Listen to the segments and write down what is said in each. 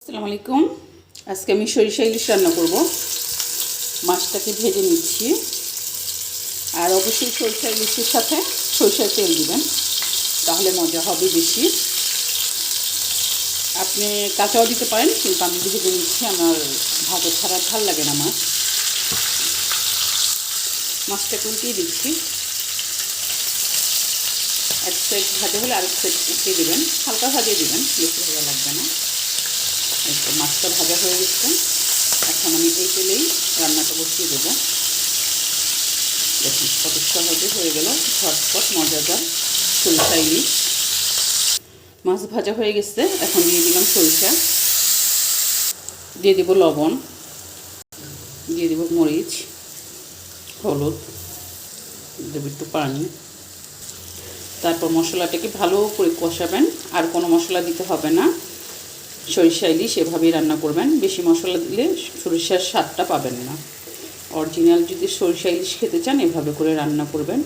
আসসালামু আলাইকুম। আজকে আমি সরিষা ইলিশ রান্না করব। মাছটাকে ভেজে নিচ্ছি। আর অবশ্যই সরিষা ইলিশের সাথে সরিষার তেল দিবেন, তাহলে মজা হবে বেশি। আপনি কাঁচাও দিতে পারেন, কিন্তু আমি ভেজে নিচ্ছি। আমার ভাজা ছাড়া ভাল লাগে না মাছ। মাছটাকে উল্টিয়ে দিচ্ছি। এক সাইড ভাজা হলে আরেক সাইড উল্টিয়ে দেবেন। হালকা ভাজিয়ে দেবেন, বেশি ভাজা লাগবে না। একটু মাছটা ভাজা হয়ে গেছে। এখন আমি এই তেলেই রান্নাটা বসিয়ে দেবো। দেখুন কত সহজে হয়ে গেল, ঝটপট মজাদার সরিষা ইলিশ। মাছ ভাজা হয়ে গেছে। এখন দিয়ে দিলাম সরিষা, দিয়ে দেব লবণ, দিয়ে দেব মরিচ, হলুদ, দেব একটু পানি। তারপর মশলাটাকে ভালো করে কষাবেন। আর কোনো মশলা দিতে হবে না। সরিষা ইলিশ এভাবেই রান্না করবেন। বেশি মশলা দিলে সরিষার স্বাদটা পাবেন না। অরিজিনাল যদি সরিষা ইলিশ খেতে চান এভাবে করে রান্না করবেন।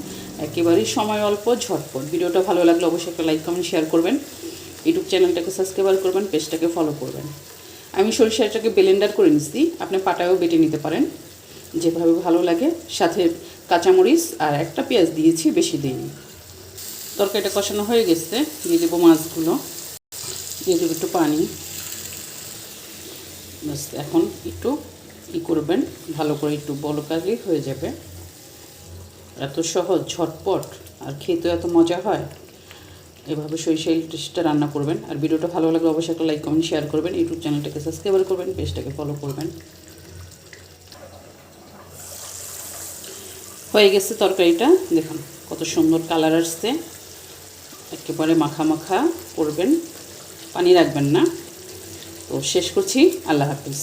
একেবারেই সময় অল্প, ঝটপট। ভিডিওটা ভালো লাগলে অবশ্যই একটা লাইক কমেন্ট শেয়ার করবেন। ইউটিউব চ্যানেলটাকে সাবস্ক্রাইব করবেন, পেজটাকে ফলো করবেন। আমি সরিষাটাকে ব্লেন্ডার করে নিচ্ছি, আপনি পাটায়ও বেটে নিতে পারেন, যেভাবে ভালো লাগে। সাথে কাঁচামরিচ আর একটা পেঁয়াজ দিয়েছি, বেশি দিইনি। তরকারিটা কষানো হয়ে গেছে। দিয়ে দেবো মাছগুলো, দিয়ে দেবো একটু পানি। বাস এখন একটু করবেন, ভালো করে একটু বলকালি হয়ে যাবে। এত সহজ, ঝটপট, আর খেতে এত মজা হয়। এভাবে সরিষা ইলিশটা রান্না করবেন। আর ভিডিওটা ভালো লাগলে অবশ্যই একটা লাইক কমেন্ট শেয়ার করবেন। ইউটিউব চ্যানেলটাকে সাবস্ক্রাইব করবেন, পেজটাকে ফলো করবেন। হয়ে গেছে তরকারিটা। দেখুন কত সুন্দর কালার আসছে। একেবারে মাখা মাখা করবেন, পানি রাখবেন না। তো শেষ করছি। আল্লাহ হাফিজ।